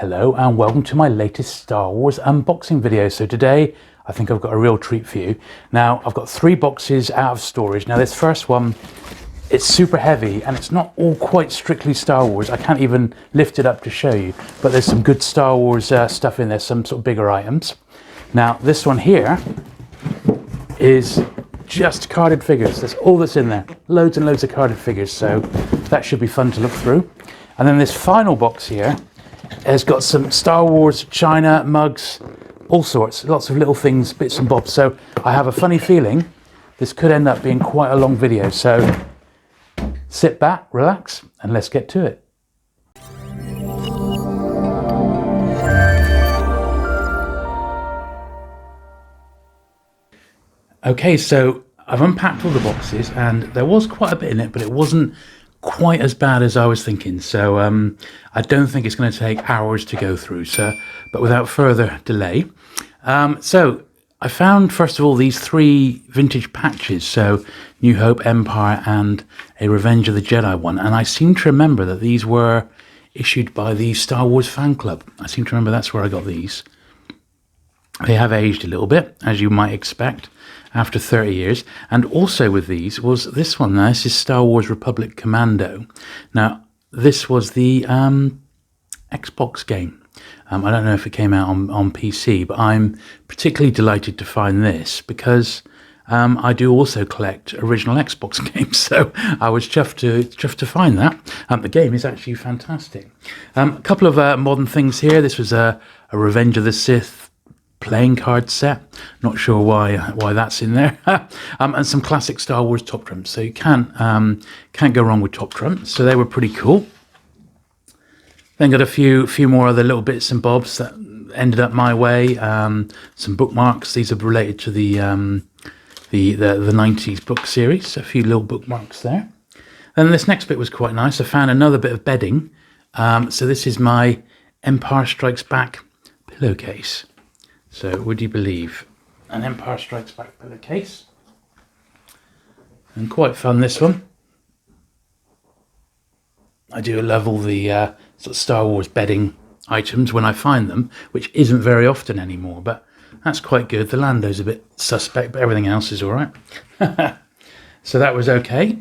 Hello and welcome to my latest Star Wars unboxing video. So today I think I've got a real treat for you. Now I've got 3 boxes out of storage. Now this first one, it's super heavy and it's not all quite strictly Star Wars. I can't even lift it up to show you, but there's some good Star Wars stuff in there, some sort of bigger items. Now this one here is just carded figures. That's all that's in there. Loads and loads of carded figures, so that should be fun to look through. And then this final box here has got some Star Wars China mugs, all sorts, lots of little things, bits and bobs. So I have a funny feeling this could end up being quite a long video. So sit back, relax, and let's get to it. Okay, so I've unpacked all the boxes and there was quite a bit in it, but it wasn't quite as bad as I was thinking. So I don't think it's going to take hours to go through. So, but without further delay, so I found first of all these 3 vintage patches. So New Hope, Empire, and a Revenge of the Jedi one. And I seem to remember that these were issued by the Star Wars fan club. I seem to remember that's where I got these. They have aged a little bit, as you might expect, after 30 years. And also with these was this one. Now, this is Star Wars Republic Commando. Now, this was the Xbox game. I don't know if it came out on PC, but I'm particularly delighted to find this because I do also collect original Xbox games. So I was chuffed to find that. The game is actually fantastic. A couple of modern things here. This was a Revenge of the Sith playing card set, not sure why that's in there. And some classic Star Wars top trumps, so you can't go wrong with top trumps. So they were pretty cool. Then got a few more other little bits and bobs that ended up my way. Some bookmarks. These are related to the 90s book series. A few little bookmarks there. Then this next bit was quite nice. I found another bit of bedding. So this is my Empire Strikes Back pillowcase. So, would you believe, an Empire Strikes Back pillowcase. And quite fun, this one. I do love all the sort of Star Wars bedding items when I find them, which isn't very often anymore, but that's quite good. The Lando's a bit suspect, but everything else is all right. So that was okay.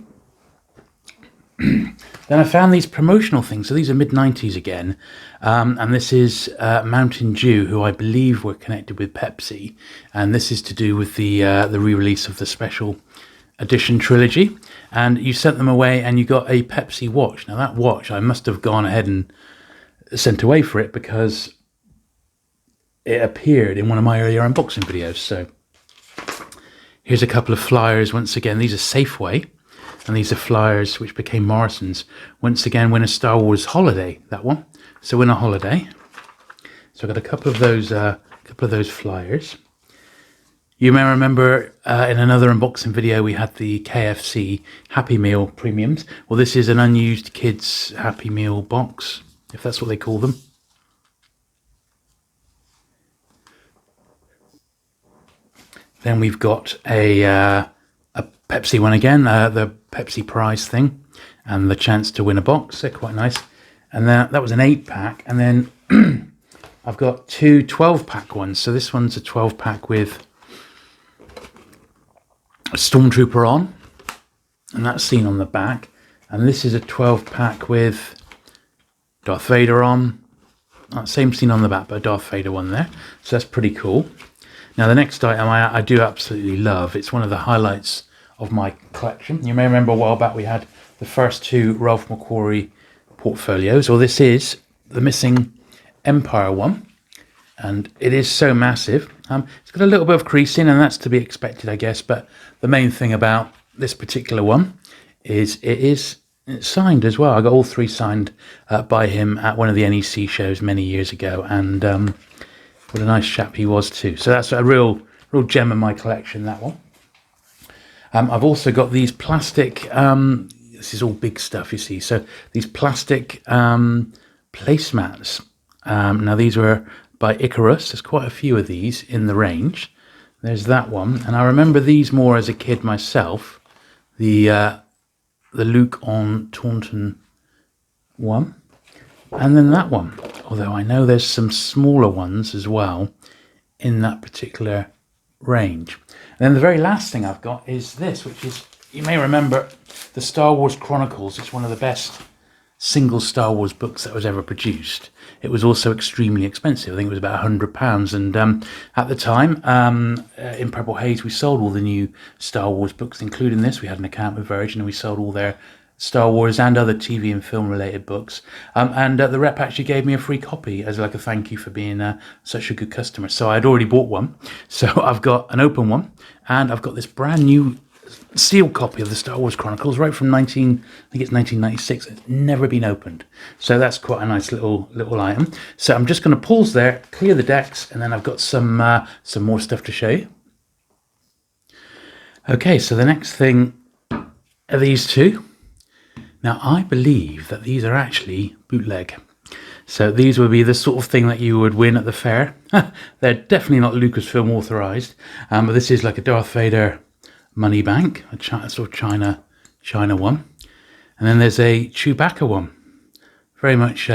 Then I found these promotional things. So these are mid-90s again. And this is Mountain Dew, who I believe were connected with Pepsi. And this is to do with the re-release of the special edition trilogy. And you sent them away and you got a Pepsi watch. Now that watch, I must have gone ahead and sent away for it because it appeared in one of my earlier unboxing videos. So here's a couple of flyers. Once again, these are Safeway. And these are flyers which became Morrison's. Once again, win a Star Wars holiday, that one. So win a holiday. So I got a couple of those flyers. You may remember in another unboxing video we had the KFC Happy Meal premiums. Well, this is an unused kids Happy Meal box, if that's what they call them. Then we've got a Pepsi one again, the Pepsi prize thing, and the chance to win a box. They're quite nice. And that was an 8-pack. And then I've got 2 12-pack ones. So this one's a 12-pack with a Stormtrooper on, and that's seen on the back. And this is a 12-pack with Darth Vader on. Same scene on the back, but a Darth Vader one there. So that's pretty cool. Now the next item I do absolutely love. It's one of the highlights of my collection. You may remember a while back we had the first 2 Ralph McQuarrie portfolios. Well, this is the missing Empire one, and it is so massive. It's got a little bit of creasing, and that's to be expected, I guess. But the main thing about this particular one is it's signed as well. I got all 3 signed by him at one of the NEC shows many years ago, and what a nice chap he was too. So that's a real gem in my collection, that one. I've also got these plastic, this is all big stuff, you see. So these plastic placemats. Now these were by Icarus. There's quite a few of these in the range. There's that one. And I remember these more as a kid myself. The Luke on Taunton one. And then that one. although I know there's some smaller ones as well in that particular range. And then the very last thing I've got is this, which is, you may remember, the Star Wars Chronicles. It's one of the best single Star Wars books that was ever produced. It was also extremely expensive. I think it was about £100. And at the time, in Purple Haze, we sold all the new Star Wars books, including this. We had an account with Virgin, and we sold all their Star Wars and other TV and film related books. And the rep actually gave me a free copy as like a thank you for being such a good customer. So I'd already bought one. So I've got an open one, and I've got this brand new sealed copy of the Star Wars Chronicles right from I think it's 1996. It's never been opened, so that's quite a nice little item. So I'm just going to pause there, clear the decks, and then I've got some more stuff to show you. Okay, so the next thing are these two. Now I believe that these are actually bootleg, so these would be the sort of thing that you would win at the fair. They're definitely not Lucasfilm authorized, but this is like a Darth Vader money bank, a sort of China one, and then there's a Chewbacca one. Very much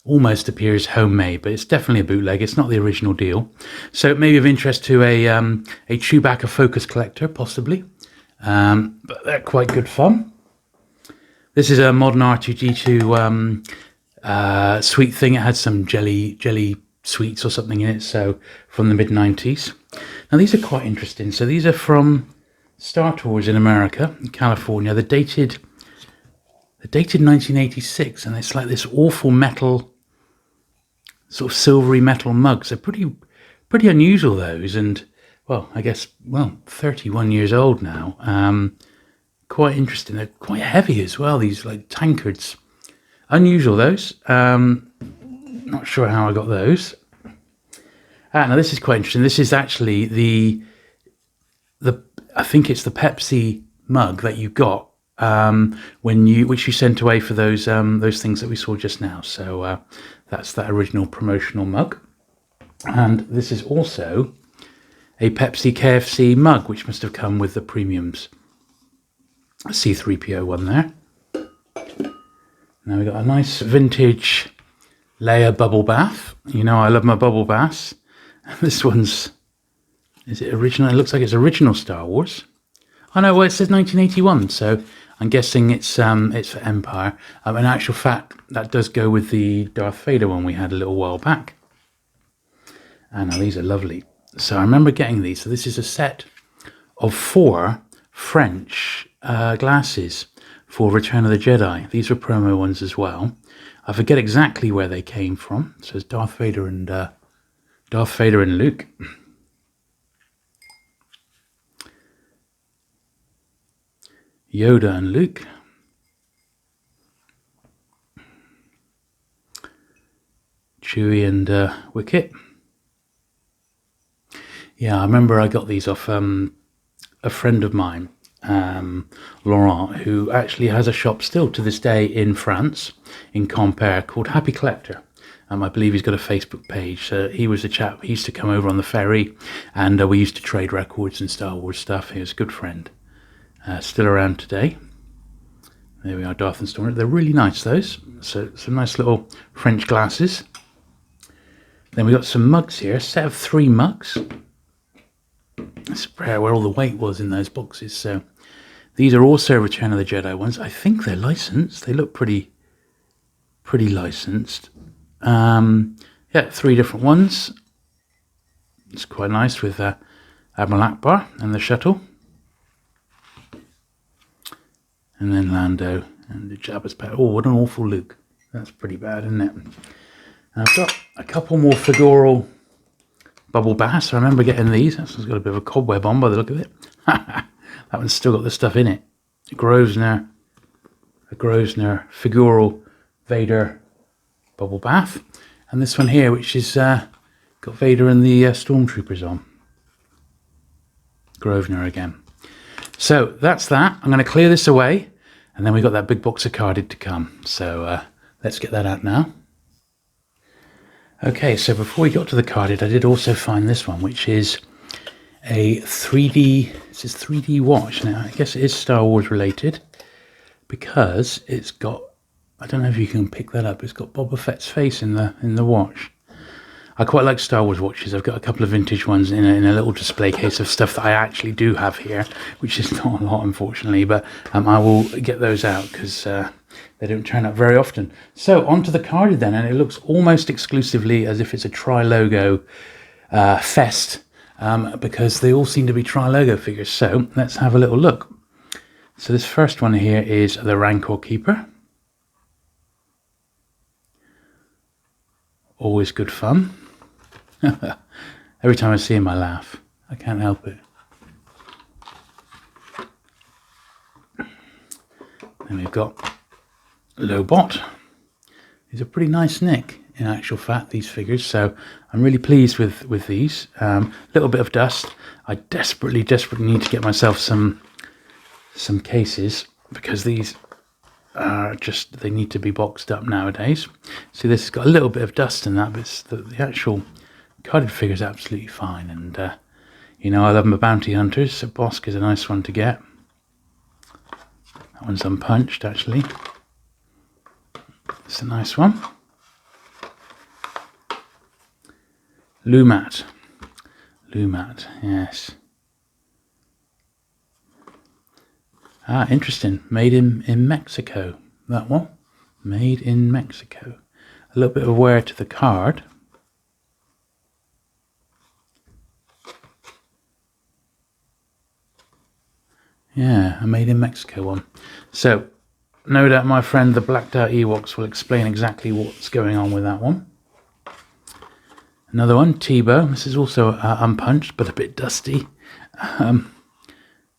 almost appears homemade, but it's definitely a bootleg. It's not the original deal, so it may be of interest to a Chewbacca focus collector, possibly. But they're quite good fun. This is a modern R2D2 sweet thing. It had some jelly sweets or something in it, so from the mid-90s. Now these are quite interesting. So these are from Star Tours in America, in California. They're dated 1986, and it's like this awful metal, sort of silvery metal mugs. They're pretty unusual, those, and well, I guess 31 years old now. Quite interesting. They're quite heavy as well. These like tankards, unusual those. Not sure how I got those. Now this is quite interesting. This is actually the I think it's the Pepsi mug that you got which you sent away for those things that we saw just now. So that's that original promotional mug. And this is also a Pepsi KFC mug, which must have come with the premiums. A C3PO one there. Now we've got a nice vintage Leia bubble bath. You know I love my bubble baths. This one's, is it original? It looks like it's original Star Wars. Oh no, well it says 1981, so I'm guessing it's for Empire. In actual fact, that does go with the Darth Vader one we had a little while back. And now these are lovely. So I remember getting these. So this is a set of 4 French glasses for Return of the Jedi. These were promo ones as well. I forget exactly where they came from. It says Darth Vader and Luke. Yoda and Luke. Chewie and Wicket. Yeah, I remember I got these off a friend of mine, Laurent, who actually has a shop still to this day in France, in Quimper, called Happy Collector. I believe he's got a Facebook page. He was a chap. He used to come over on the ferry, and we used to trade records and Star Wars stuff. He was a good friend. Still around today. There we are, Darth and Storm. They're really nice, those. So some nice little French glasses. Then we got some mugs here. A set of 3 mugs. That's where all the weight was in those boxes. So these are also Return of the Jedi ones. I think they're licensed. They look pretty licensed. Yeah, 3 different ones. It's quite nice with Admiral Akbar and the shuttle. And then Lando and the Jabba's pet. Oh, what an awful Luke. That's pretty bad, isn't it? And I've got a couple more figural bubble baths. I remember getting these. This one's got a bit of a cobweb on by the look of it. That one's still got the stuff in it. A Grosvenor figural Vader bubble bath. And this one here, which is got Vader and the Stormtroopers on. Grosvenor again. So that's that. I'm going to clear this away, and then we've got that big box of carded to come. So let's get that out now. Okay, so before we got to the carded, I did also find this one, which is a 3D, it says 3D watch. Now, I guess it is Star Wars related, because it's got I don't know if you can pick that up. It's got Boba Fett's face in the watch. I quite like Star Wars watches. I've got a couple of vintage ones in a little display case of stuff that I actually do have here, which is not a lot, unfortunately, but I will get those out because they don't turn up very often. So onto the carded then, and it looks almost exclusively as if it's a Trilogo fest, because they all seem to be Trilogo figures. So let's have a little look. So this first one here is the Rancor Keeper. Always good fun. Every time I see him, I laugh. I can't help it. Then we've got Lobot. He's a pretty nice nick, in actual fact, these figures. So I'm really pleased with these. Little bit of dust. I desperately need to get myself some cases, because these are just, they need to be boxed up nowadays. See, this has got a little bit of dust in that, but it's the actual carded figure is absolutely fine. And you know, I love my bounty hunters, so Bosk is a nice one to get. That one's unpunched, actually. It's a nice one. Lumat, yes. Ah, interesting. Made in Mexico. That one. Made in Mexico. A little bit of wear to the card. Yeah, a Made in Mexico one. So, no doubt my friend the blacked out Ewoks will explain exactly what's going on with that one. Another one, Tebow. This is also unpunched, but a bit dusty.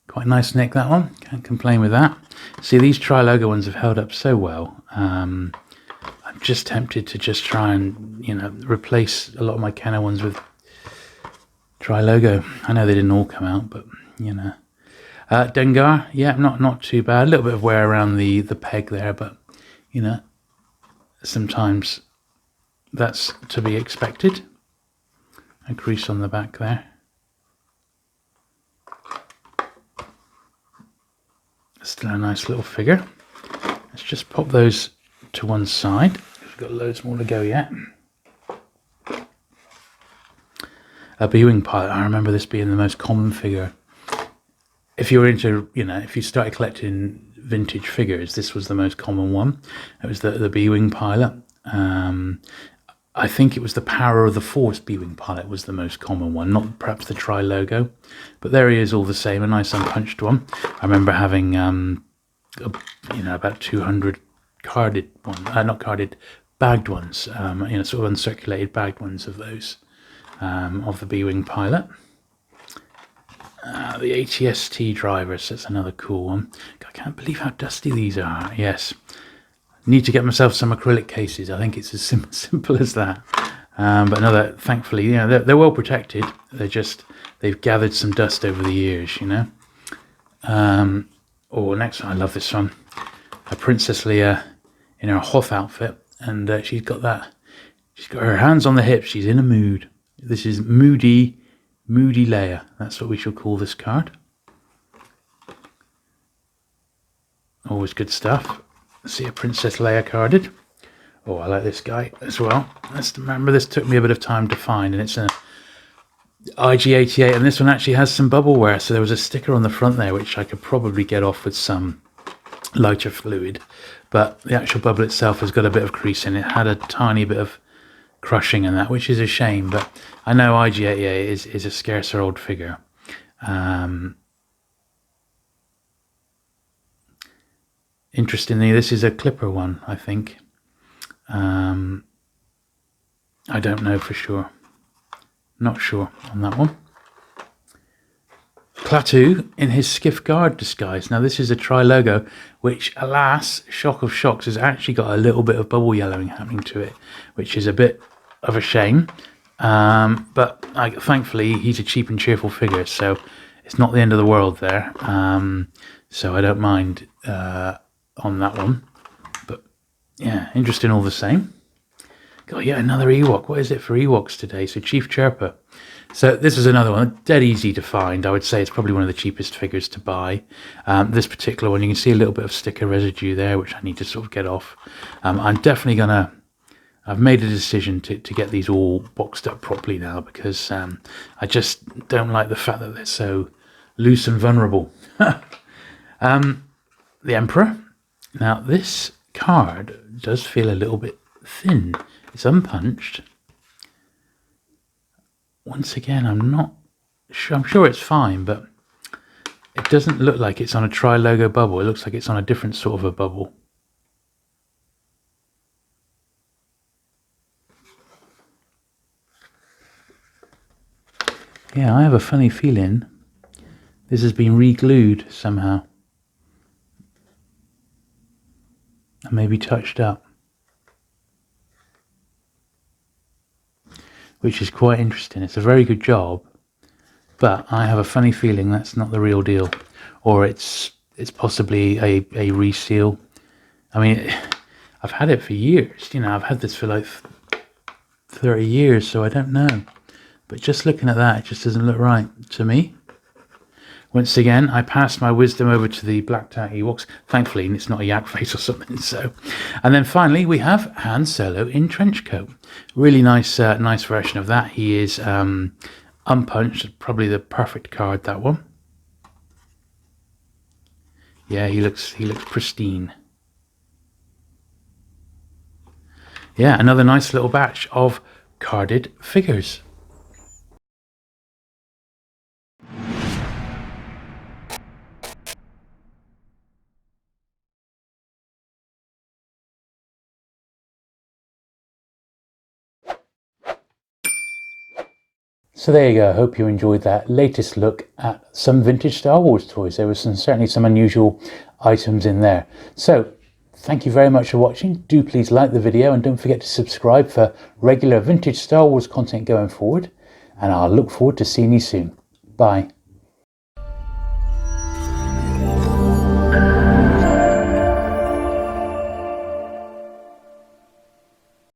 Quite nice nick, that one. Can't complain with that. See, these Trilogo ones have held up so well. I'm just tempted to just try and, you know, replace a lot of my Kenner ones with Trilogo. I know they didn't all come out, but, you know. Dengar, yeah, not too bad. A little bit of wear around the peg there, but, you know, sometimes that's to be expected. A crease on the back there. Still a nice little figure. Let's just pop those to one side. We've got loads more to go yet. A B-Wing pilot. I remember this being the most common figure. If you were into, you know, if you started collecting vintage figures, this was the most common one. It was the B-Wing pilot. I think it was the Power of the Force B-Wing pilot was the most common one, not perhaps the Trilogo. But there he is all the same, a nice unpunched one. I remember having, you know, about 200 carded ones, not carded, bagged ones, you know, sort of uncirculated bagged ones of those, of the B-Wing pilot. The ATST drivers, that's another cool one. I can't believe how dusty these are. Yes. Need to get myself some acrylic cases. I think it's as simple as that. But another, thankfully, you know, they're well protected. They've gathered some dust over the years, you know. Next one, I love this one. A Princess Leia in her Hoth outfit. And she's got her hands on the hips. She's in a mood. This is Moody Leia. That's what we shall call this card. Always good stuff. See a Princess Leia carded. Oh, I like this guy as well. Remember, this took me a bit of time to find, and it's an IG-88, and this one actually has some bubble wear, so there was a sticker on the front there which I could probably get off with some lighter fluid, but the actual bubble itself has got a bit of crease in it. It had a tiny bit of crushing in that, which is a shame, but I know IG-88 is a scarcer old figure. Interestingly, this is a Clipper one, I think. I don't know for sure. Not sure on that one. Klaatu in his Skiff Guard disguise. Now this is a Trilogo, which, alas, shock of shocks, has actually got a little bit of bubble yellowing happening to it, which is a bit of a shame. But thankfully, he's a cheap and cheerful figure, so it's not the end of the world there. So I don't mind on that one. But yeah, interesting all the same. Got yet another Ewok. What is it for Ewoks today? So Chief Chirper. So this is another one, dead easy to find. I would say it's probably one of the cheapest figures to buy. This particular one, you can see a little bit of sticker residue there, which I need to sort of get off. I'm definitely gonna, I've made a decision to get these all boxed up properly now, because I just don't like the fact that they're so loose and vulnerable. The Emperor. Now this card does feel a little bit thin. It's unpunched. Once again, I'm not sure. I'm sure it's fine, but it doesn't look like it's on a Trilogo bubble. It looks like it's on a different sort of a bubble. Yeah, I have a funny feeling this has been re-glued somehow. And maybe touched up. Which is quite interesting. It's a very good job, but I have a funny feeling that's not the real deal, or it's possibly a reseal. I mean, I've had it for years. You know, I've had this for like 30 years, so I don't know. But just looking at that, it just doesn't look right to me. Once again, I passed my wisdom over to the blacked out Ewoks. Thankfully, it's not a yak face or something. So, and then finally, we have Han Solo in trench coat. Really nice, nice version of that. He is unpunched. Probably the perfect card, that one. Yeah, he looks pristine. Yeah, another nice little batch of carded figures. So there you go. I hope you enjoyed that latest look at some vintage Star Wars toys. There was certainly some unusual items in there. So thank you very much for watching. Do please like the video and don't forget to subscribe for regular vintage Star Wars content going forward. And I'll look forward to seeing you soon. Bye.